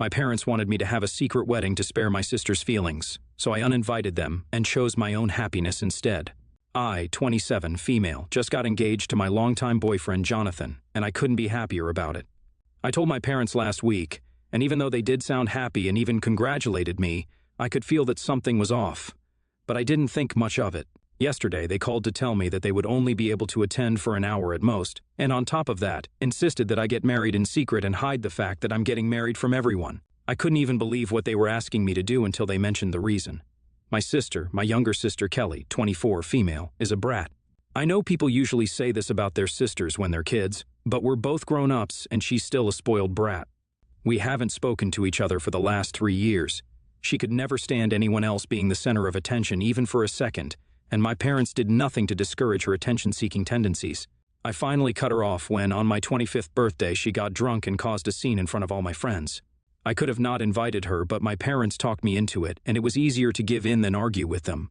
My parents wanted me to have a secret wedding to spare my sister's feelings, so I uninvited them and chose my own happiness instead. I, 27, female, just got engaged to my longtime boyfriend Jonathan, and I couldn't be happier about it. I told my parents last week, and even though they did sound happy and even congratulated me, I could feel that something was off. But I didn't think much of it. Yesterday, they called to tell me that they would only be able to attend for an hour at most, and on top of that, insisted that I get married in secret and hide the fact that I'm getting married from everyone. I couldn't even believe what they were asking me to do until they mentioned the reason. My sister, my younger sister Kelly, 24, female, is a brat. I know people usually say this about their sisters when they're kids, but we're both grown-ups and she's still a spoiled brat. We haven't spoken to each other for the last 3 years. She could never stand anyone else being the center of attention even for a second, and my parents did nothing to discourage her attention-seeking tendencies. I finally cut her off when, on my 25th birthday, she got drunk and caused a scene in front of all my friends. I could have not invited her, but my parents talked me into it, and it was easier to give in than argue with them.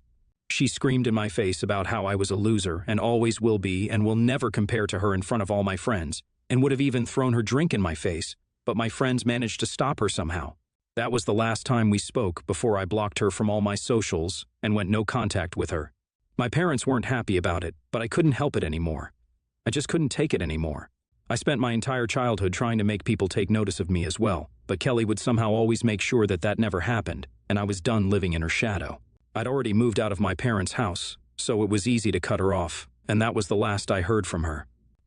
She screamed in my face about how I was a loser and always will be and will never compare to her in front of all my friends, and would have even thrown her drink in my face, but my friends managed to stop her somehow. That was the last time we spoke before I blocked her from all my socials and went no contact with her. My parents weren't happy about it, but I couldn't help it anymore. I just couldn't take it anymore. I spent my entire childhood trying to make people take notice of me as well, but Kelly would somehow always make sure that that never happened, and I was done living in her shadow. I'd already moved out of my parents' house, so it was easy to cut her off, and that was the last I heard from her.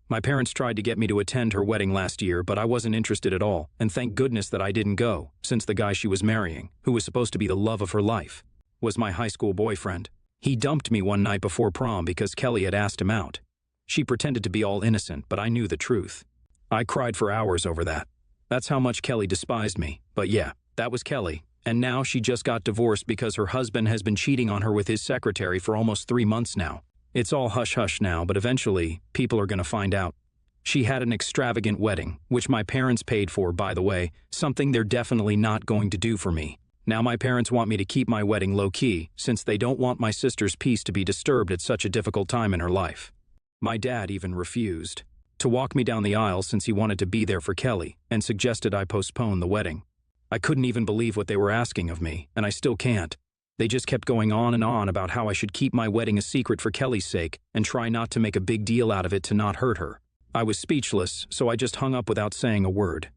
My parents tried to get me to attend her wedding last year, but I wasn't interested at all, and thank goodness that I didn't go, since the guy she was marrying, who was supposed to be the love of her life, was my high school boyfriend. He dumped me one night before prom because Kelly had asked him out. She pretended to be all innocent, but I knew the truth. I cried for hours over that. That's how much Kelly despised me. But yeah, that was Kelly. And now she just got divorced because her husband has been cheating on her with his secretary for almost 3 months now. It's all hush-hush now, but eventually, people are gonna find out. She had an extravagant wedding, which my parents paid for, by the way, something they're definitely not going to do for me. Now my parents want me to keep my wedding low-key, since they don't want my sister's peace to be disturbed at such a difficult time in her life. My dad even refused to walk me down the aisle since he wanted to be there for Kelly and suggested I postpone the wedding. I couldn't even believe what they were asking of me, and I still can't. They just kept going on and on about how I should keep my wedding a secret for Kelly's sake and try not to make a big deal out of it to not hurt her. I was speechless, so I just hung up without saying a word.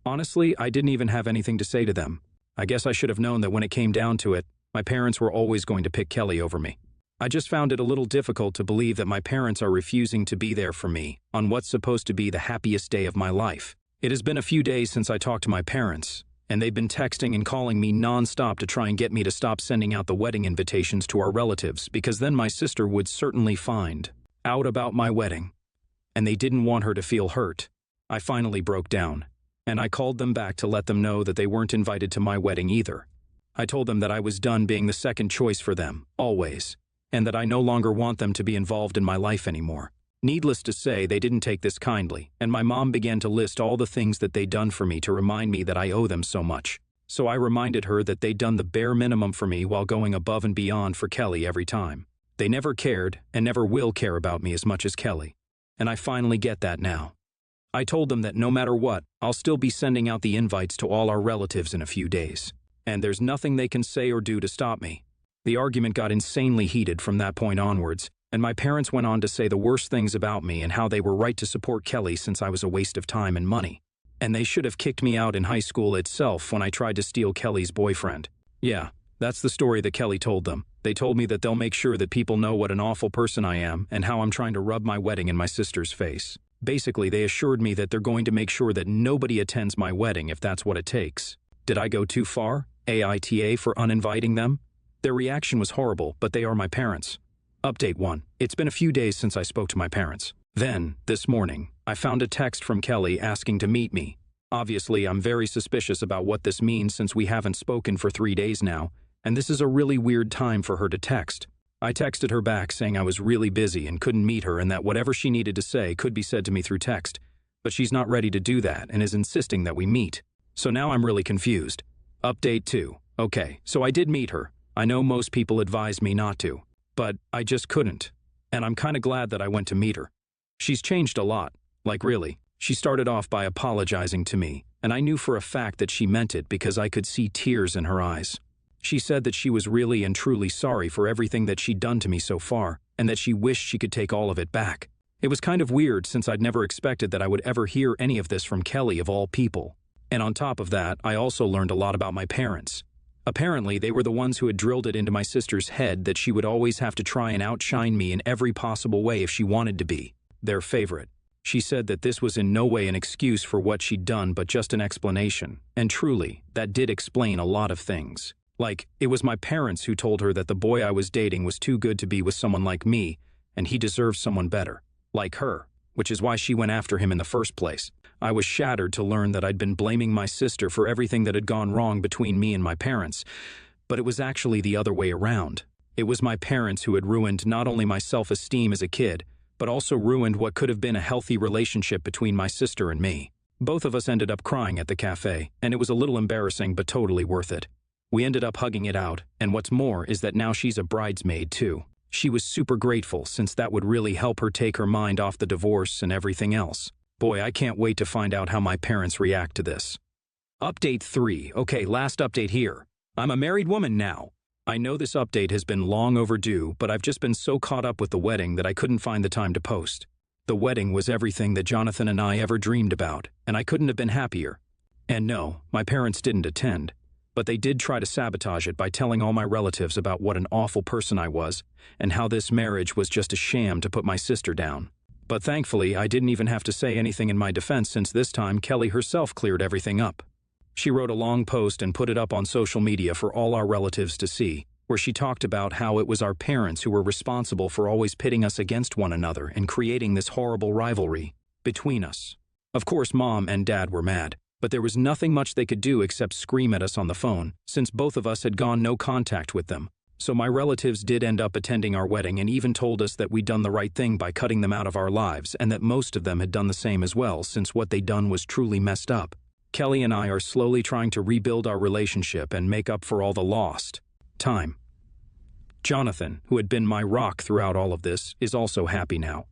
Honestly, I didn't even have anything to say to them. I guess I should have known that when it came down to it, my parents were always going to pick Kelly over me. I just found it a little difficult to believe that my parents are refusing to be there for me on what's supposed to be the happiest day of my life. It has been a few days since I talked to my parents, and they've been texting and calling me non-stop to try and get me to stop sending out the wedding invitations to our relatives, because then my sister would certainly find out about my wedding. And they didn't want her to feel hurt. I finally broke down, and I called them back to let them know that they weren't invited to my wedding either. I told them that I was done being the second choice for them, always, and that I no longer want them to be involved in my life anymore. Needless to say, they didn't take this kindly, and my mom began to list all the things that they'd done for me to remind me that I owe them so much. So I reminded her that they'd done the bare minimum for me while going above and beyond for Kelly every time. They never cared and never will care about me as much as Kelly. And I finally get that now. I told them that no matter what, I'll still be sending out the invites to all our relatives in a few days. And there's nothing they can say or do to stop me. The argument got insanely heated from that point onwards, and my parents went on to say the worst things about me and how they were right to support Kelly since I was a waste of time and money. And they should have kicked me out in high school itself when I tried to steal Kelly's boyfriend. Yeah, that's the story that Kelly told them. They told me that they'll make sure that people know what an awful person I am and how I'm trying to rub my wedding in my sister's face. Basically, they assured me that they're going to make sure that nobody attends my wedding if that's what it takes. Did I go too far? AITA for uninviting them? Their reaction was horrible, but they are my parents. Update 1. It's been a few days since I spoke to my parents. Then, this morning, I found a text from Kelly asking to meet me. Obviously, I'm very suspicious about what this means since we haven't spoken for 3 days now, and this is a really weird time for her to text. I texted her back saying I was really busy and couldn't meet her and that whatever she needed to say could be said to me through text, but she's not ready to do that and is insisting that we meet. So now I'm really confused. Update 2. Okay, so I did meet her. I know most people advised me not to, but I just couldn't, and I'm kinda glad that I went to meet her. She's changed a lot, like really. She started off by apologizing to me, and I knew for a fact that she meant it because I could see tears in her eyes. She said that she was really and truly sorry for everything that she'd done to me so far, and that she wished she could take all of it back. It was kind of weird since I'd never expected that I would ever hear any of this from Kelly of all people. And on top of that, I also learned a lot about my parents. Apparently, they were the ones who had drilled it into my sister's head that she would always have to try and outshine me in every possible way if she wanted to be their favorite. She said that this was in no way an excuse for what she'd done but just an explanation, and truly, that did explain a lot of things. Like, it was my parents who told her that the boy I was dating was too good to be with someone like me, and he deserved someone better, like her, which is why she went after him in the first place. I was shattered to learn that I'd been blaming my sister for everything that had gone wrong between me and my parents, but it was actually the other way around. It was my parents who had ruined not only my self-esteem as a kid, but also ruined what could have been a healthy relationship between my sister and me. Both of us ended up crying at the cafe, and it was a little embarrassing but totally worth it. We ended up hugging it out, and what's more is that now she's a bridesmaid too. She was super grateful since that would really help her take her mind off the divorce and everything else. Boy, I can't wait to find out how my parents react to this. Update 3. Okay, last update here. I'm a married woman now. I know this update has been long overdue, but I've just been so caught up with the wedding that I couldn't find the time to post. The wedding was everything that Jonathan and I ever dreamed about, and I couldn't have been happier. And no, my parents didn't attend, but they did try to sabotage it by telling all my relatives about what an awful person I was, and how this marriage was just a sham to put my sister down. But thankfully, I didn't even have to say anything in my defense since this time Kelly herself cleared everything up. She wrote a long post and put it up on social media for all our relatives to see, where she talked about how it was our parents who were responsible for always pitting us against one another and creating this horrible rivalry between us. Of course, Mom and Dad were mad, but there was nothing much they could do except scream at us on the phone, since both of us had gone no contact with them. So my relatives did end up attending our wedding and even told us that we'd done the right thing by cutting them out of our lives and that most of them had done the same as well since what they'd done was truly messed up. Kelly and I are slowly trying to rebuild our relationship and make up for all the lost time. Jonathan, who had been my rock throughout all of this, is also happy now.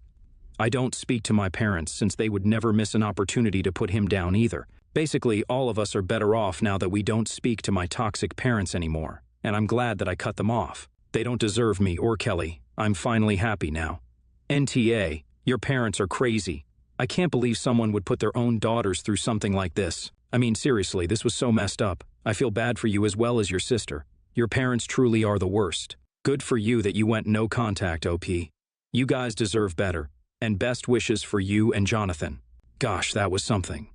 I don't speak to my parents since they would never miss an opportunity to put him down either. Basically, all of us are better off now that we don't speak to my toxic parents anymore. And I'm glad that I cut them off. They don't deserve me or Kelly. I'm finally happy now. NTA, your parents are crazy. I can't believe someone would put their own daughters through something like this. I mean, seriously, this was so messed up. I feel bad for you as well as your sister. Your parents truly are the worst. Good for you that you went no contact, OP. You guys deserve better. And best wishes for you and Jonathan. Gosh, that was something.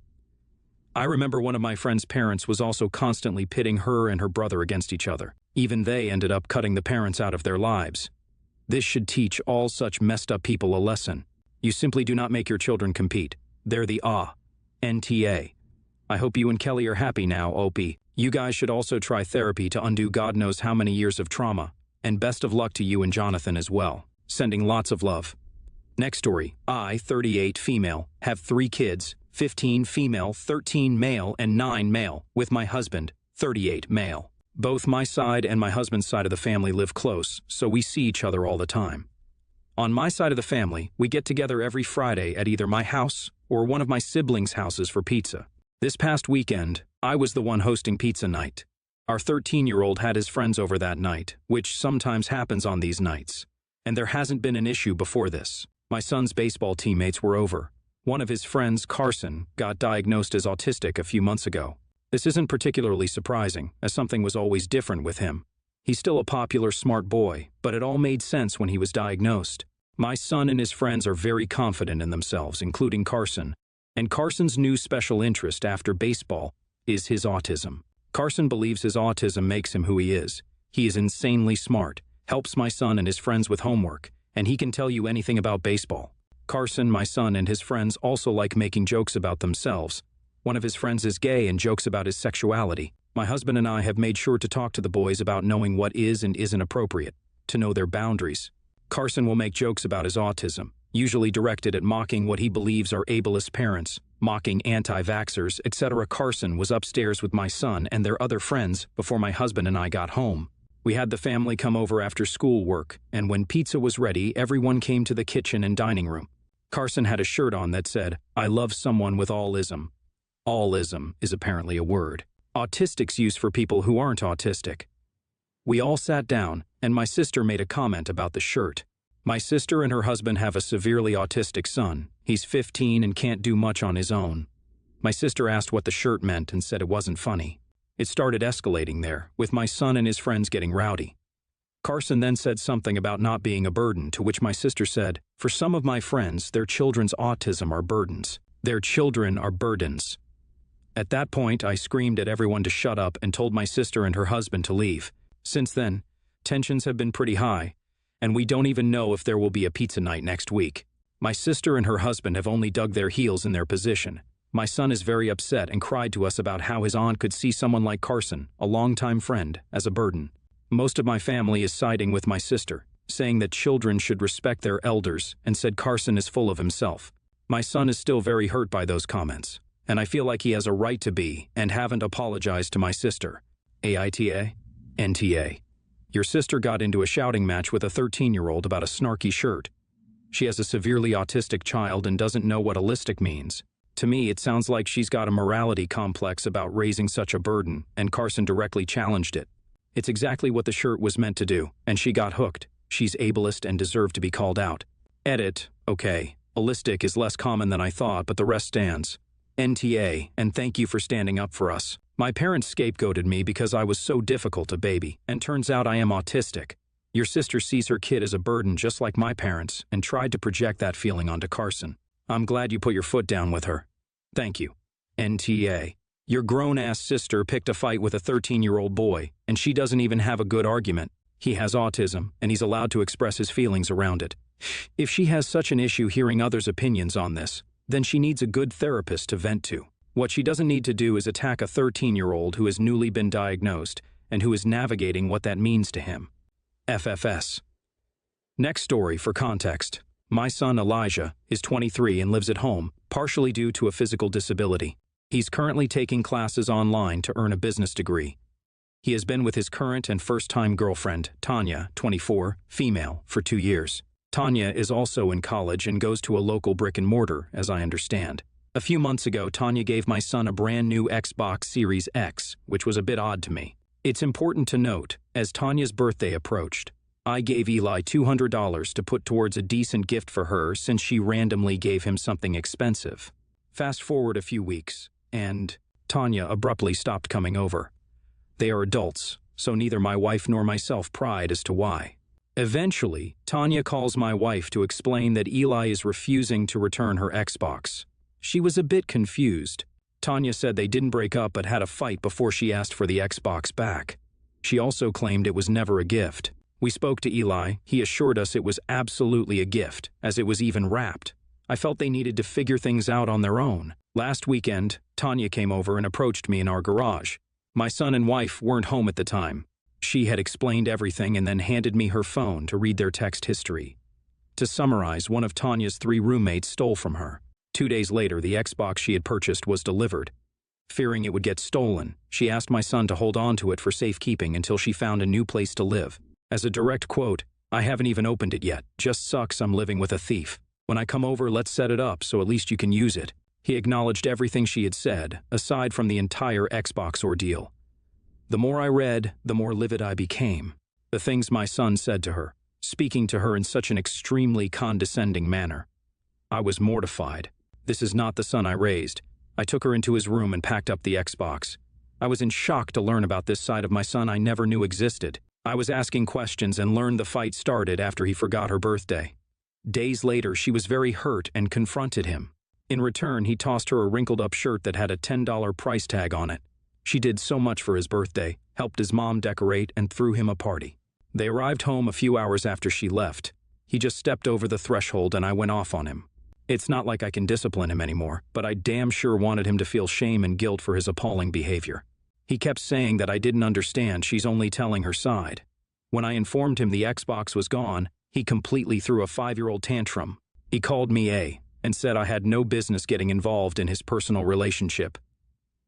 I remember one of my friend's parents was also constantly pitting her and her brother against each other. Even they ended up cutting the parents out of their lives. This should teach all such messed up people a lesson. You simply do not make your children compete. They're the NTA. I hope you and Kelly are happy now, OP. You guys should also try therapy to undo God knows how many years of trauma. And best of luck to you and Jonathan as well. Sending lots of love. Next story. I, 38 female, have 3 kids, 15 female, 13 male, and 9 male, with my husband, 38 male. Both my side and my husband's side of the family live close, so we see each other all the time. On my side of the family, we get together every Friday at either my house or one of my siblings' houses for pizza. This past weekend, I was the one hosting pizza night. Our 13-year-old had his friends over that night, which sometimes happens on these nights. And there hasn't been an issue before this. My son's baseball teammates were over. One of his friends, Carson, got diagnosed as autistic a few months ago. This isn't particularly surprising, as something was always different with him. He's still a popular, smart boy, but it all made sense when he was diagnosed. My son and his friends are very confident in themselves, including Carson. And Carson's new special interest after baseball is his autism. Carson believes his autism makes him who he is. He is insanely smart, helps my son and his friends with homework, and he can tell you anything about baseball. Carson, my son, and his friends also like making jokes about themselves. One of his friends is gay and jokes about his sexuality. My husband and I have made sure to talk to the boys about knowing what is and isn't appropriate, to know their boundaries. Carson will make jokes about his autism, usually directed at mocking what he believes are ableist parents, mocking anti-vaxxers, etc. Carson was upstairs with my son and their other friends before my husband and I got home. We had the family come over after schoolwork, and when pizza was ready, everyone came to the kitchen and dining room. Carson had a shirt on that said, "I love someone with autism." Allism is apparently a word. Autistic's use for people who aren't autistic. We all sat down, and my sister made a comment about the shirt. My sister and her husband have a severely autistic son. He's 15 and can't do much on his own. My sister asked what the shirt meant and said it wasn't funny. It started escalating there, with my son and his friends getting rowdy. Carson then said something about not being a burden, to which my sister said, "For some of my friends, their children's autism are burdens. Their children are burdens." At that point, I screamed at everyone to shut up and told my sister and her husband to leave. Since then, tensions have been pretty high, and we don't even know if there will be a pizza night next week. My sister and her husband have only dug their heels in their position. My son is very upset and cried to us about how his aunt could see someone like Carson, a longtime friend, as a burden. Most of my family is siding with my sister, saying that children should respect their elders, and said Carson is full of himself. My son is still very hurt by those comments, and I feel like he has a right to be and haven't apologized to my sister. AITA? NTA. Your sister got into a shouting match with a 13-year-old about a snarky shirt. She has a severely autistic child and doesn't know what allistic means. To me, it sounds like she's got a morality complex about raising such a burden, and Carson directly challenged it. It's exactly what the shirt was meant to do, and she got hooked. She's ableist and deserved to be called out. Edit. Okay. Allistic is less common than I thought, but the rest stands. NTA, and thank you for standing up for us. My parents scapegoated me because I was so difficult a baby, and turns out I am autistic. Your sister sees her kid as a burden just like my parents, and tried to project that feeling onto Carson. I'm glad you put your foot down with her. Thank you. NTA. Your grown-ass sister picked a fight with a 13-year-old boy, and she doesn't even have a good argument. He has autism, and he's allowed to express his feelings around it. If she has such an issue hearing others' opinions on this, then she needs a good therapist to vent to. What she doesn't need to do is attack a 13-year-old who has newly been diagnosed and who is navigating what that means to him. FFS. Next story for context. My son Elijah is 23 and lives at home, partially due to a physical disability. He's currently taking classes online to earn a business degree. He has been with his current and first-time girlfriend, Tanya, 24, female, for 2 years. Tanya is also in college and goes to a local brick-and-mortar, as I understand. A few months ago, Tanya gave my son a brand new Xbox Series X, which was a bit odd to me. It's important to note, as Tanya's birthday approached, I gave Eli $200 to put towards a decent gift for her since she randomly gave him something expensive. Fast forward a few weeks, and Tanya abruptly stopped coming over. They are adults, so neither my wife nor myself pried as to why. Eventually, Tanya calls my wife to explain that Eli is refusing to return her Xbox. She was a bit confused. Tanya said they didn't break up but had a fight before she asked for the Xbox back. She also claimed it was never a gift. We spoke to Eli. He assured us it was absolutely a gift, as it was even wrapped. I felt they needed to figure things out on their own. Last weekend, Tanya came over and approached me in our garage. My son and wife weren't home at the time. She had explained everything and then handed me her phone to read their text history. To summarize, one of Tanya's 3 roommates stole from her. 2 days later, the Xbox she had purchased was delivered. Fearing it would get stolen, she asked my son to hold on to it for safekeeping until she found a new place to live. As a direct quote, "I haven't even opened it yet. Just sucks I'm living with a thief. When I come over, let's set it up so at least you can use it." He acknowledged everything she had said, aside from the entire Xbox ordeal. The more I read, the more livid I became. The things my son said to her, speaking to her in such an extremely condescending manner. I was mortified. This is not the son I raised. I took her into his room and packed up the Xbox. I was in shock to learn about this side of my son I never knew existed. I was asking questions and learned the fight started after he forgot her birthday. Days later, she was very hurt and confronted him. In return, he tossed her a wrinkled-up shirt that had a $10 price tag on it. She did so much for his birthday, helped his mom decorate, and threw him a party. They arrived home a few hours after she left. He just stepped over the threshold and I went off on him. It's not like I can discipline him anymore, but I damn sure wanted him to feel shame and guilt for his appalling behavior. He kept saying that I didn't understand, she's only telling her side. When I informed him the Xbox was gone, he completely threw a 5-year-old tantrum. He called me and said I had no business getting involved in his personal relationship.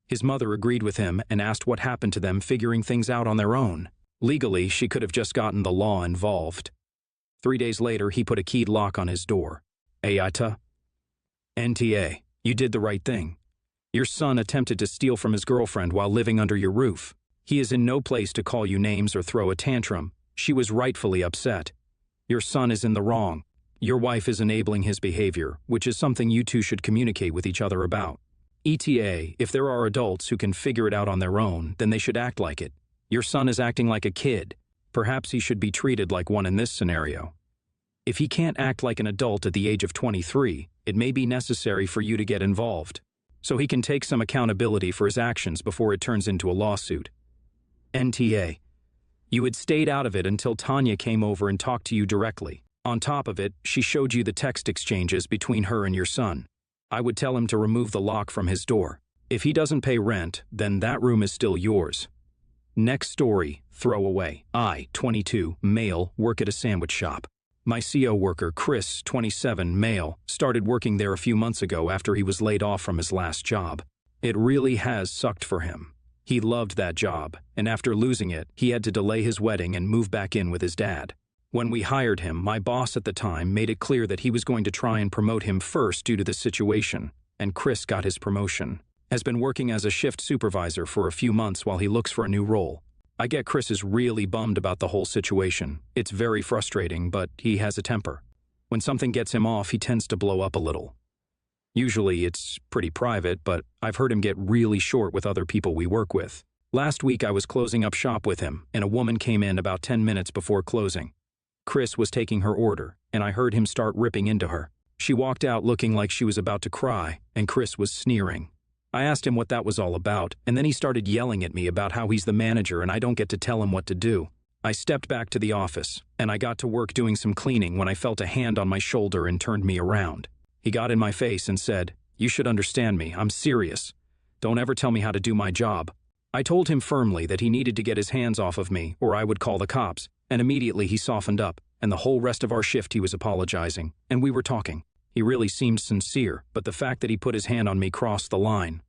His mother agreed with him and asked what happened to them figuring things out on their own. Legally, she could have just gotten the law involved. 3 days later, he put a keyed lock on his door. Ayata? NTA, you did the right thing. Your son attempted to steal from his girlfriend while living under your roof. He is in no place to call you names or throw a tantrum. She was rightfully upset. Your son is in the wrong. Your wife is enabling his behavior, which is something you two should communicate with each other about. ETA, if there are adults who can figure it out on their own, then they should act like it. Your son is acting like a kid. Perhaps he should be treated like one in this scenario. If he can't act like an adult at the age of 23, it may be necessary for you to get involved, so he can take some accountability for his actions before it turns into a lawsuit. NTA. You had stayed out of it until Tanya came over and talked to you directly. On top of it, she showed you the text exchanges between her and your son. I would tell him to remove the lock from his door. If he doesn't pay rent, then that room is still yours. Next story, throwaway. I, 22, male, work at a sandwich shop. My CO worker, Chris, 27, male, started working there a few months ago after he was laid off from his last job. It really has sucked for him. He loved that job, and after losing it, he had to delay his wedding and move back in with his dad. When we hired him, my boss at the time made it clear that he was going to try and promote him first due to the situation, and Chris got his promotion. Has been working as a shift supervisor for a few months while he looks for a new role. I get Chris is really bummed about the whole situation. It's very frustrating, but he has a temper. When something gets him off, he tends to blow up a little. Usually it's pretty private, but I've heard him get really short with other people we work with. Last week I was closing up shop with him, and a woman came in about 10 minutes before closing. Chris was taking her order, and I heard him start ripping into her. She walked out looking like she was about to cry, and Chris was sneering. I asked him what that was all about, and then he started yelling at me about how he's the manager and I don't get to tell him what to do. I stepped back to the office, and I got to work doing some cleaning when I felt a hand on my shoulder and turned me around. He got in my face and said, "You should understand me, I'm serious. Don't ever tell me how to do my job." I told him firmly that he needed to get his hands off of me or I would call the cops, and immediately he softened up, and the whole rest of our shift he was apologizing, and we were talking. He really seemed sincere, but the fact that he put his hand on me crossed the line.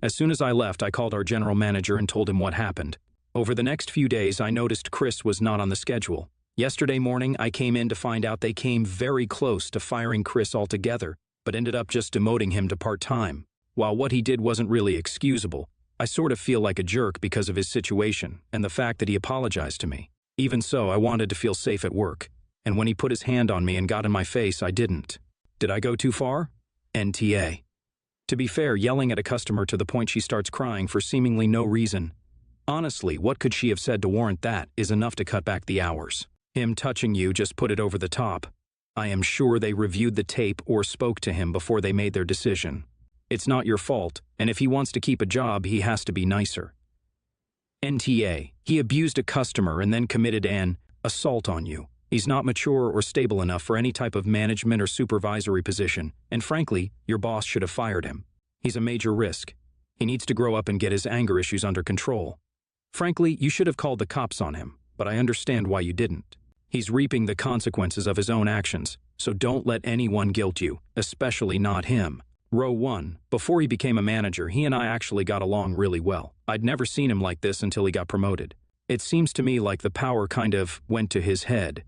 As soon as I left, I called our general manager and told him what happened. Over the next few days, I noticed Chris was not on the schedule. Yesterday morning, I came in to find out they came very close to firing Chris altogether, but ended up just demoting him to part-time. While what he did wasn't really excusable, I sort of feel like a jerk because of his situation and the fact that he apologized to me. Even so, I wanted to feel safe at work, and when he put his hand on me and got in my face, I didn't. Did I go too far? NTA. To be fair, yelling at a customer to the point she starts crying for seemingly no reason. Honestly, what could she have said to warrant that is enough to cut back the hours. Him touching you just put it over the top. I am sure they reviewed the tape or spoke to him before they made their decision. It's not your fault, and if he wants to keep a job, he has to be nicer. NTA. He abused a customer and then committed an assault on you. He's not mature or stable enough for any type of management or supervisory position, and frankly, your boss should have fired him. He's a major risk. He needs to grow up and get his anger issues under control. Frankly, you should have called the cops on him, but I understand why you didn't. He's reaping the consequences of his own actions, so don't let anyone guilt you, especially not him. Row 1. Before he became a manager, he and I actually got along really well. I'd never seen him like this until he got promoted. It seems to me like the power kind of went to his head.